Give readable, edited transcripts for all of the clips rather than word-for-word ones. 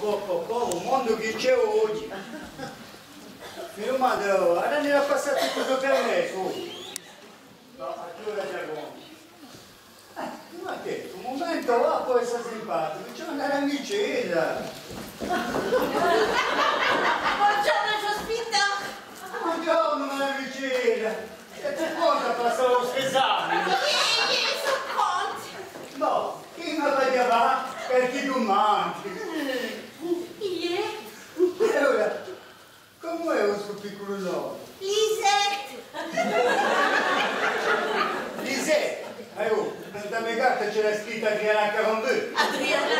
un mondo che c'è oggi. Mi domando, ora ne ha passato tutto per me, su. No, a che ora già come? Ma che, un momento là può essere simpatico, c'è una ramicella. Buongiorno, Giospinto. Buongiorno, ramicella. E che cosa passa lo esame? Vieni, sono conti. No, chi mi va va per chi tu manchi. Ieri? E ora, come è questo piccolo nome? Lisette. Lisette. Nella mia carta c'era scritta Adriana Carambeu. Adriana.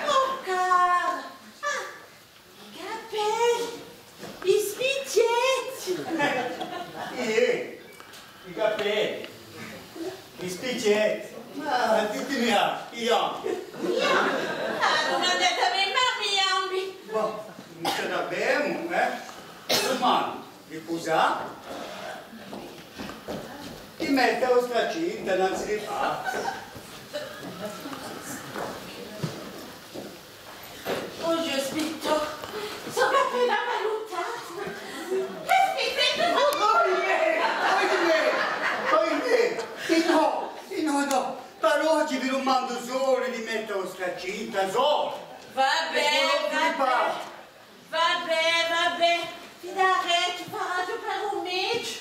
Oh, cara. Ah, i capelli. I spiccetti. I capelli. I spiccetti. Ma ditemi io. Io? Ah, non andate a me, mammi. Boh, non ce l'abbiamo, Domani, riposare. Ti mette la vostra cinta, non si rifà. Oh, Giospinto, sono appena valutato. Che spicchetti? No, per oggi vi lo mando solo di mettere la vostra cinta, solo. Vabbè. Fidare, tu farai per un mese.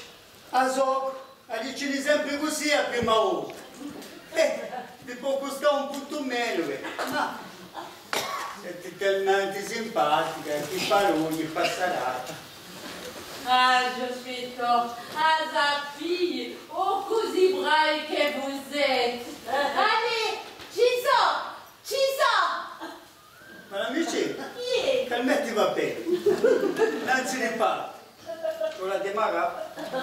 A so, dici sempre così a prima volta. Vi può costare un punto meno, ma siete talmente simpatica, che paroli, passarà. Ah, Giospinto, sa fille, oh così bravi che vous êtes. Allez, ci so. Ma amici, Chi calmetti va bene, non se ne parla. Con la demara? Con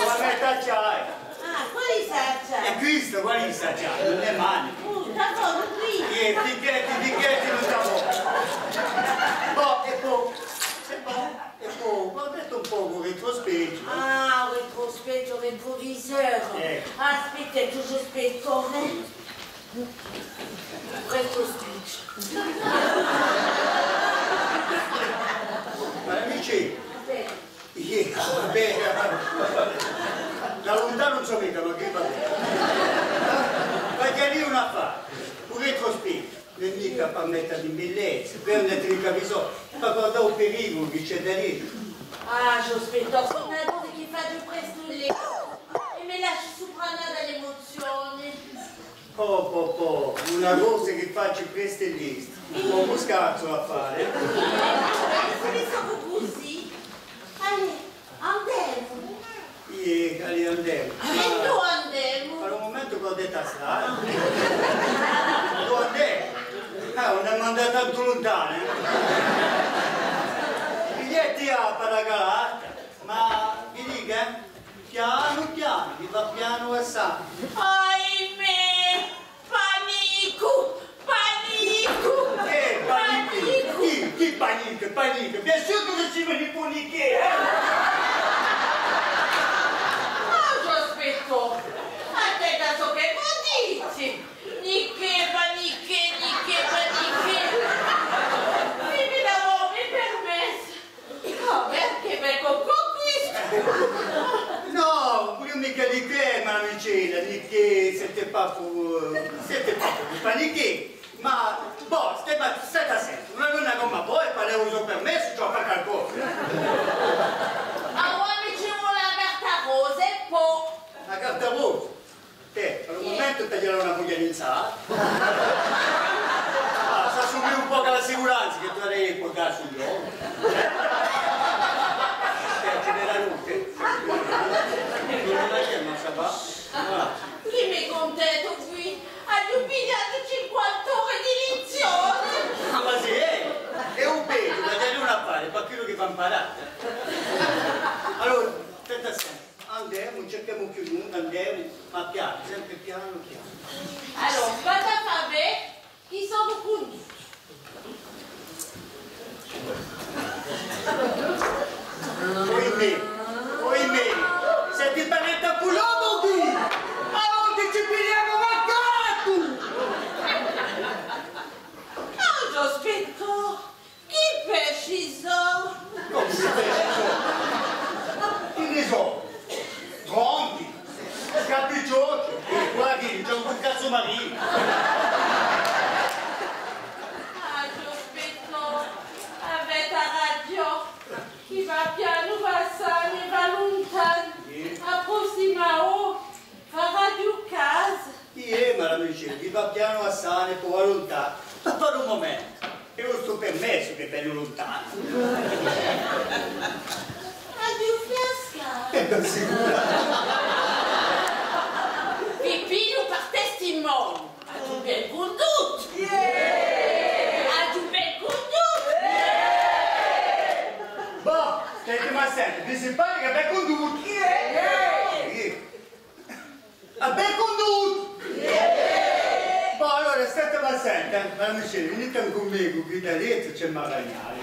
la metà c'hai. Ah, quali saggia? E questo, quali sa già, non è male. D'accordo, qui. Picchetti, non sta buono. Ho detto un po' retrospetto. Ah, retroviseur. Aspetta, tu aspetto. Retrospetto. Ma amici, vabbè, da lontano non so mica, ma che va bene. Perché lì una fa, un retrospetto. Non mica per mettere in bellezza, per mettere in camisola, ma guardare un pericolo che c'è da lì. Ah, Giospinto, sono una cosa che faccio presto lì e mi lascio soprannare dall'emozione. Una cosa che faccio presto e lì, un po' scarso a fare. Se sono così, allora, andiamo. Andiamo. E tu andiamo. Per un momento che ho detto a strada. Tu andiamo. Non è mandato tanto lontano. Biglietti a Paragalata, ma vi dica, piano, vi va piano e sa. Ahimè, panico. Che panico? Chi panico? Bien sûr que je suis venu paniquer, Ah, Giospinto, attenta so che dici. Niche paniche. Mi l'avevo permesso. Oh, perché per conquista. No, pure mica di che, ma vicina, di che siete pas pour paniquer. Ma, stai attento, non è una gomma poi, per uso permesso, ci ho fatto qualcosa. Allora mi ci vuole la carta rosa e poi. La carta rosa? Per un momento taglierò una moglie d'insalata. Sa subire un po' la sicurezza che tu devi portare sugli occhi. Ce n'è la luce. Non la chiama, sa va? Chi mi contento qui? Hanno pigliato 50 ore di lezione. Ah, ma sì, è un peso, da dare una fare, per quello che fa imparare. Allora, aspetta sempre. Andiamo, cerchiamo più lungo, andiamo, ma piano, sempre piano. Allora, vado a fare chi sono punti. Oimè, senti il panetta culomo qui! Ma non ti ci pigliamo mancato! suo marito. Ah, Giospetto, avete ragione. Chi va piano va sano e va lontano. Approssimao, farà più caso. Ma l'amici, chi va piano a sane, poi va lontano. Ma per un momento, è lo sto permesso che vengo lontano. Addio fiasca. È ben sicuro. Pipino per testimone. Addio ben condotto. Addio ben condotto. Boh, senti, ma senti, mi si pare che ben condotto. A ben condotto. Boh, allora, state ma senti, ma amici, venite con me, qui da dietro c'è Maragnale.